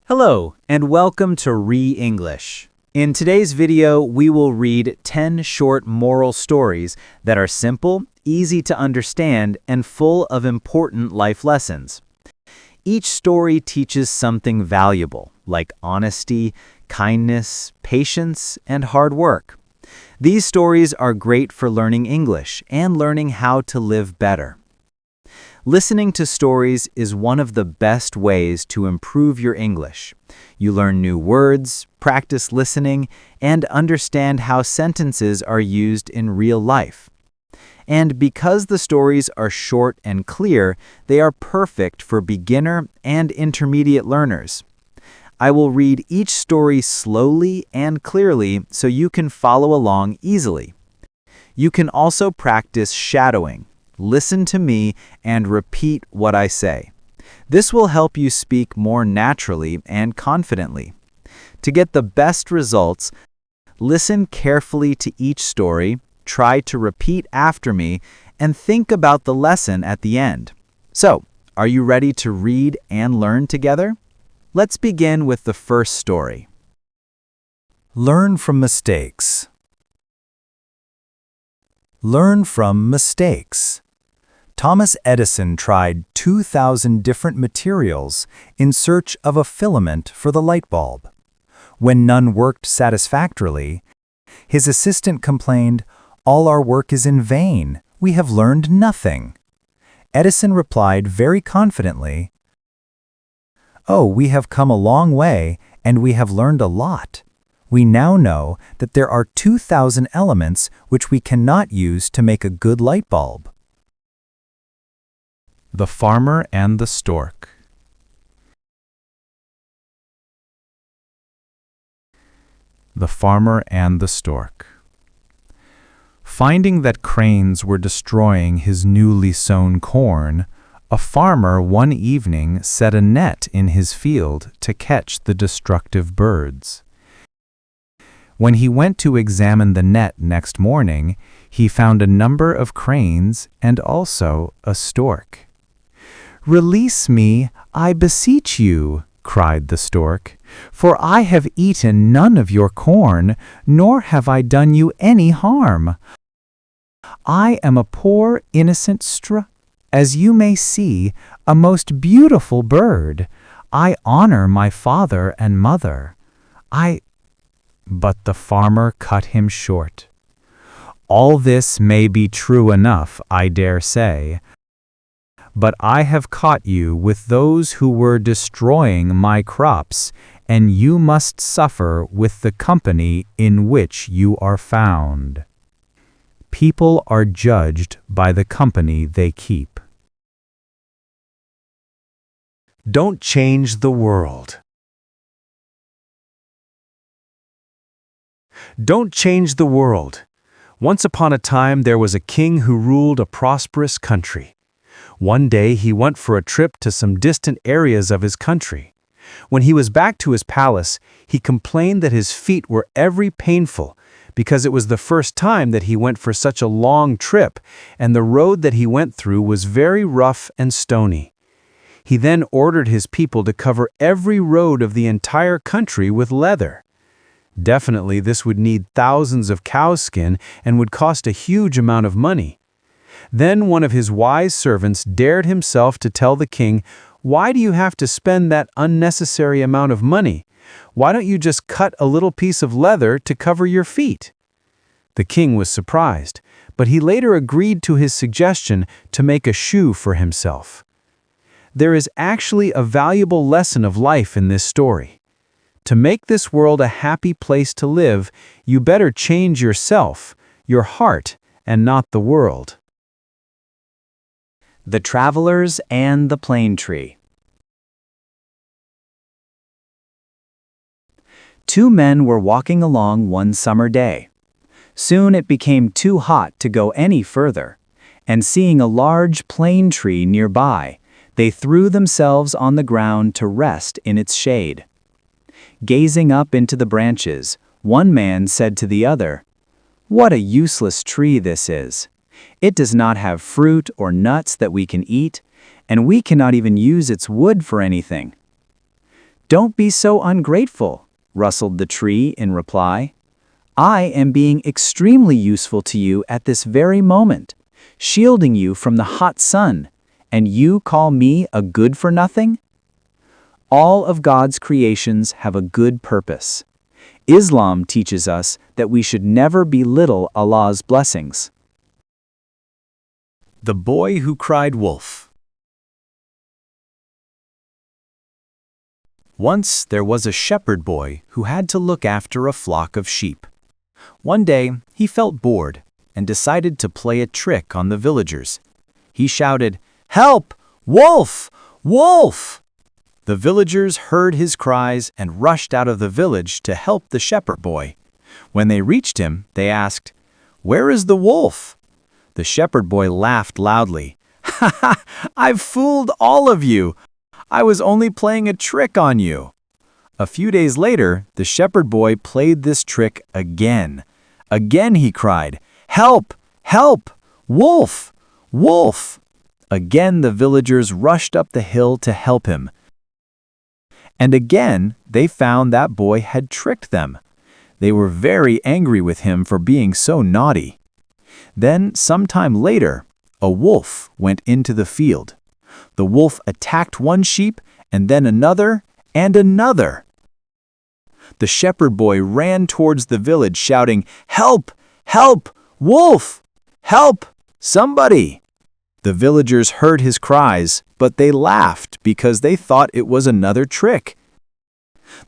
Hello, and welcome to Re-English. In today's video, we will read 10 short moral stories that are simple, easy to understand, and full of important life lessons. Each story teaches something valuable, like honesty, kindness, patience, and hard work. These stories are great for learning English and learning how to live better. Listening to stories is one of the best ways to improve your English. You learn new words, practice listening, and understand how sentences are used in real life. And because the stories are short and clear, they are perfect for beginner and intermediate learners. I will read each story slowly and clearly so you can follow along easily. You can also practice shadowing. Listen to me and repeat what I say. This will help you speak more naturally and confidently. To get the best results, listen carefully to each story, try to repeat after me, and think about the lesson at the end. So, are you ready to read and learn together? Let's begin with the first story. Learn from mistakes. Learn from mistakes. Thomas Edison tried 2,000 different materials in search of a filament for the light bulb. When none worked satisfactorily, his assistant complained, "All our work is in vain. We have learned nothing." Edison replied very confidently, "Oh, we have come a long way, and we have learned a lot. We now know that there are 2,000 elements which we cannot use to make a good light bulb." The Farmer and the Stork. The Farmer and the Stork. Finding that cranes were destroying his newly sown corn, a farmer one evening set a net in his field to catch the destructive birds. When he went to examine the net next morning, he found a number of cranes and also a stork. "Release me, I beseech you," cried the stork, "for I have eaten none of your corn, nor have I done you any harm. I am a poor, innocent as you may see, a most beautiful bird. I honor my father and mother. But the farmer cut him short. "All this may be true enough, I dare say, but I have caught you with those who were destroying my crops, and you must suffer with the company in which you are found." People are judged by the company they keep. Don't change the world. Don't change the world. Once upon a time, there was a king who ruled a prosperous country. One day, he went for a trip to some distant areas of his country. When he was back to his palace, he complained that his feet were every painful because it was the first time that he went for such a long trip, and the road that he went through was very rough and stony. He then ordered his people to cover every road of the entire country with leather. Definitely, this would need thousands of cow's skin and would cost a huge amount of money. Then one of his wise servants dared himself to tell the king, "Why do you have to spend that unnecessary amount of money? Why don't you just cut a little piece of leather to cover your feet?" The king was surprised, but he later agreed to his suggestion to make a shoe for himself. There is actually a valuable lesson of life in this story. To make this world a happy place to live, you better change yourself, your heart, and not the world. The Travelers and the Plane Tree. Two men were walking along one summer day. Soon it became too hot to go any further, and seeing a large plane tree nearby, they threw themselves on the ground to rest in its shade. Gazing up into the branches, one man said to the other, "What a useless tree this is! It does not have fruit or nuts that we can eat, and we cannot even use its wood for anything." "Don't be so ungrateful," rustled the tree in reply. "I am being extremely useful to you at this very moment, shielding you from the hot sun, and you call me a good-for-nothing?" All of God's creations have a good purpose. Islam teaches us that we should never belittle Allah's blessings. The Boy Who Cried Wolf. Once there was a shepherd boy who had to look after a flock of sheep. One day, he felt bored and decided to play a trick on the villagers. He shouted, "Help! Wolf! Wolf!" The villagers heard his cries and rushed out of the village to help the shepherd boy. When they reached him, they asked, "Where is the wolf?" The shepherd boy laughed loudly. "Ha ha! I've fooled all of you! I was only playing a trick on you." A few days later, the shepherd boy played this trick again. Again he cried, "Help! Help! Wolf! Wolf!" Again the villagers rushed up the hill to help him. And again they found that boy had tricked them. They were very angry with him for being so naughty. Then, sometime later, a wolf went into the field. The wolf attacked one sheep, and then another, and another. The shepherd boy ran towards the village shouting, "Help! Help! Wolf! Help! Somebody!" The villagers heard his cries, but they laughed because they thought it was another trick.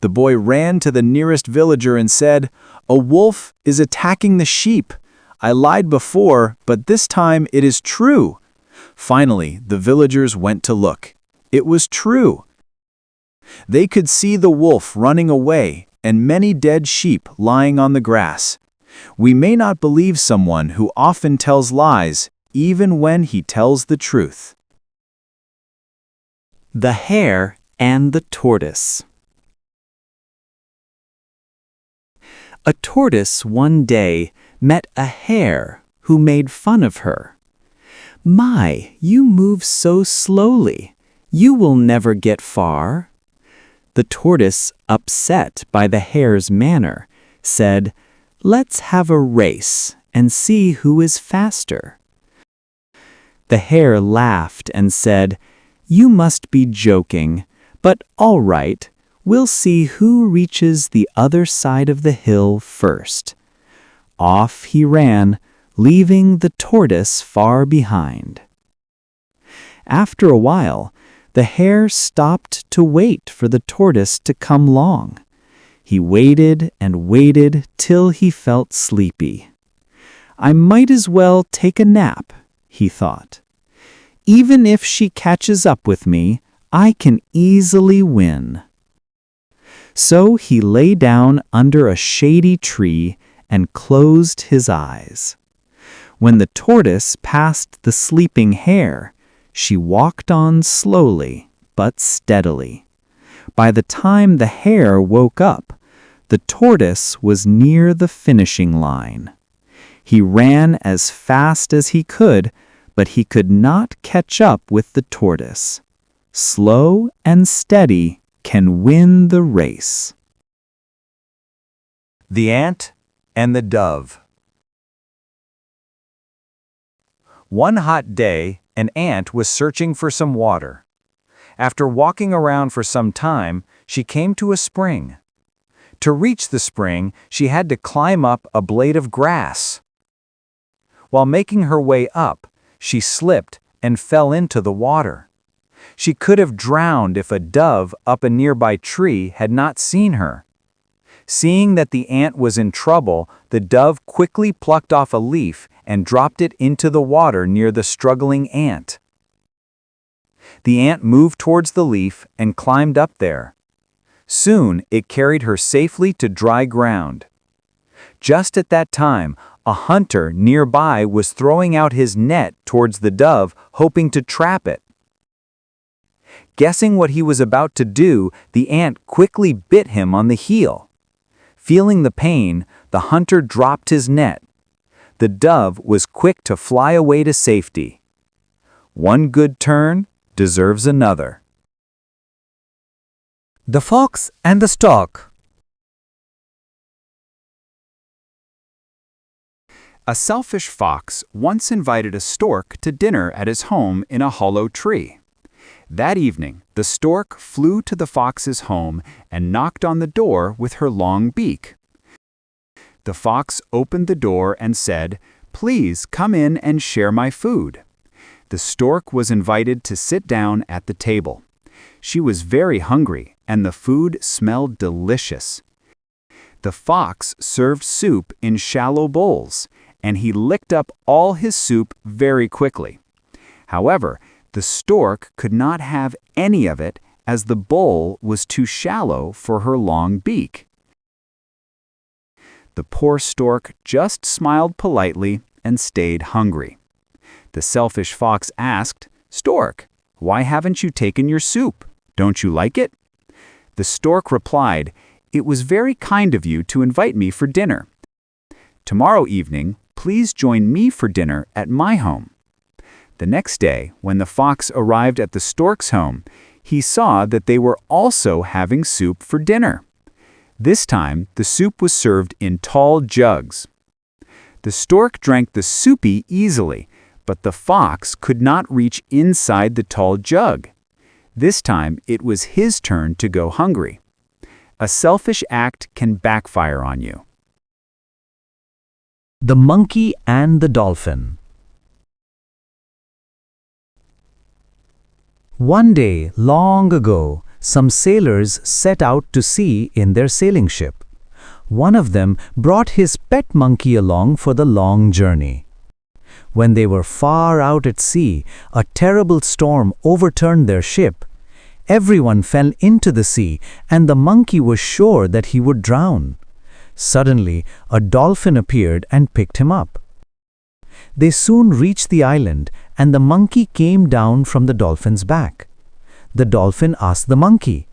The boy ran to the nearest villager and said, "A wolf is attacking the sheep. I lied before, but this time it is true." Finally, the villagers went to look. It was true. They could see the wolf running away and many dead sheep lying on the grass. We may not believe someone who often tells lies, even when he tells the truth. The Hare and the Tortoise. A tortoise one day met a hare who made fun of her. "My, you move so slowly. You will never get far." The tortoise, upset by the hare's manner, said, "Let's have a race and see who is faster." The hare laughed and said, "You must be joking, but all right, we'll see who reaches the other side of the hill first." Off he ran, leaving the tortoise far behind. After a while, the hare stopped to wait for the tortoise to come along. He waited and waited till he felt sleepy. "I might as well take a nap," he thought. "Even if she catches up with me, I can easily win." So he lay down under a shady tree and closed his eyes. When the tortoise passed the sleeping hare, she walked on slowly but steadily. By the time the hare woke up, the tortoise was near the finishing line. He ran as fast as he could, but he could not catch up with the tortoise. Slow and steady can win the race. The Ant and the Dove. One hot day, an ant was searching for some water. After walking around for some time, she came to a spring. To reach the spring, she had to climb up a blade of grass. While making her way up, she slipped and fell into the water. She could have drowned if a dove up a nearby tree had not seen her. Seeing that the ant was in trouble, the dove quickly plucked off a leaf and dropped it into the water near the struggling ant. The ant moved towards the leaf and climbed up there. Soon it carried her safely to dry ground. Just at that time, a hunter nearby was throwing out his net towards the dove, hoping to trap it. Guessing what he was about to do, the ant quickly bit him on the heel. Feeling the pain, the hunter dropped his net. The dove was quick to fly away to safety. One good turn deserves another. The Fox and the Stork. A selfish fox once invited a stork to dinner at his home in a hollow tree. That evening, the stork flew to the fox's home and knocked on the door with her long beak. The fox opened the door and said, "Please come in and share my food." The stork was invited to sit down at the table. She was very hungry, and the food smelled delicious. The fox served soup in shallow bowls, and he licked up all his soup very quickly. However, the stork could not have any of it as the bowl was too shallow for her long beak. The poor stork just smiled politely and stayed hungry. The selfish fox asked, "Stork, why haven't you taken your soup? Don't you like it?" The stork replied, "It was very kind of you to invite me for dinner. Tomorrow evening, please join me for dinner at my home." The next day, when the fox arrived at the stork's home, he saw that they were also having soup for dinner. This time, the soup was served in tall jugs. The stork drank the soup easily, but the fox could not reach inside the tall jug. This time, it was his turn to go hungry. A selfish act can backfire on you. The Monkey and the Dolphin. One day, long ago, some sailors set out to sea in their sailing ship. One of them brought his pet monkey along for the long journey. When they were far out at sea, a terrible storm overturned their ship. Everyone fell into the sea, and the monkey was sure that he would drown. Suddenly, a dolphin appeared and picked him up. They soon reached the island, and the monkey came down from the dolphin's back. The dolphin asked the monkey,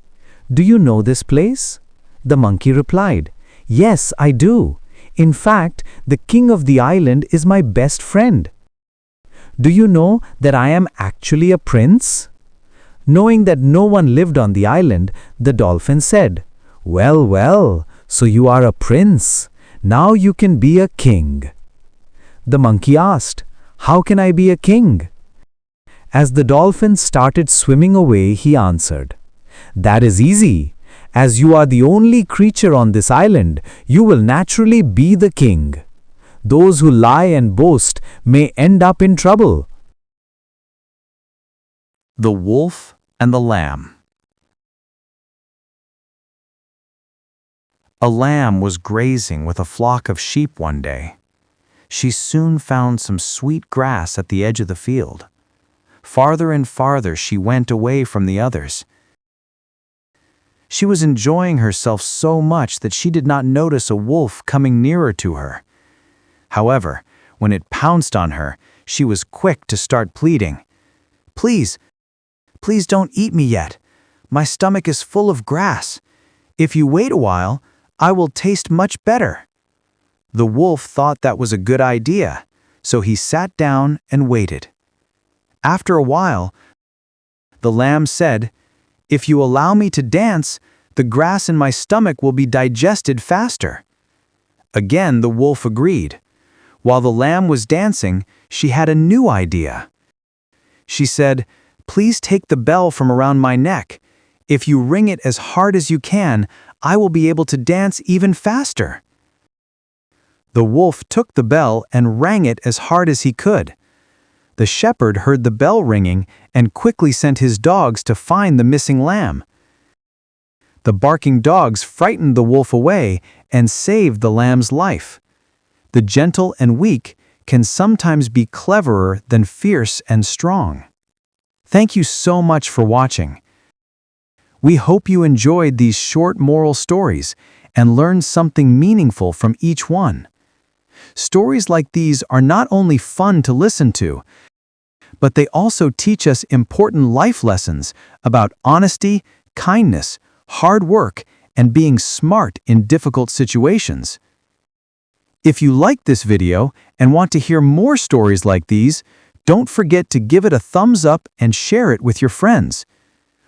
"Do you know this place?" The monkey replied, "Yes, I do. In fact, the king of the island is my best friend." "Do you know that I am actually a prince?" Knowing that no one lived on the island, the dolphin said, "Well, well, so you are a prince. Now you can be a king." The monkey asked, "How can I be a king?" As the dolphin started swimming away, he answered, "That is easy. As you are the only creature on this island, you will naturally be the king. Those who lie and boast may end up in trouble." The Wolf and the Lamb. A lamb was grazing with a flock of sheep one day. She soon found some sweet grass at the edge of the field. Farther and farther she went away from the others. She was enjoying herself so much that she did not notice a wolf coming nearer to her. However, when it pounced on her, she was quick to start pleading, "Please, please don't eat me yet. My stomach is full of grass. If you wait a while, I will taste much better." The wolf thought that was a good idea, so he sat down and waited. After a while, the lamb said, "If you allow me to dance, the grass in my stomach will be digested faster." Again, the wolf agreed. While the lamb was dancing, she had a new idea. She said, "Please take the bell from around my neck. If you ring it as hard as you can, I will be able to dance even faster." The wolf took the bell and rang it as hard as he could. The shepherd heard the bell ringing and quickly sent his dogs to find the missing lamb. The barking dogs frightened the wolf away and saved the lamb's life. The gentle and weak can sometimes be cleverer than fierce and strong. Thank you so much for watching. We hope you enjoyed these short moral stories and learned something meaningful from each one. Stories like these are not only fun to listen to, but they also teach us important life lessons about honesty, kindness, hard work, and being smart in difficult situations. If you liked this video and want to hear more stories like these, don't forget to give it a thumbs up and share it with your friends.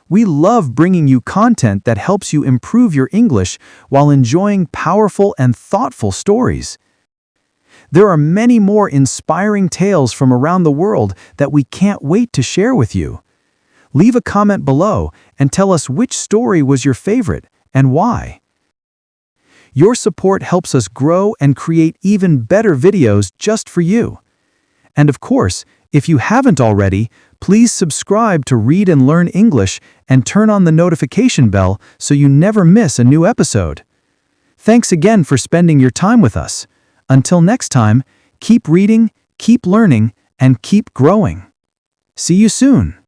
We love bringing you content that helps you improve your English while enjoying powerful and thoughtful stories. There are many more inspiring tales from around the world that we can't wait to share with you. Leave a comment below and tell us which story was your favorite and why. Your support helps us grow and create even better videos just for you. And of course, if you haven't already, please subscribe to Read and Learn English and turn on the notification bell so you never miss a new episode. Thanks again for spending your time with us. Until next time, keep reading, keep learning, and keep growing. See you soon.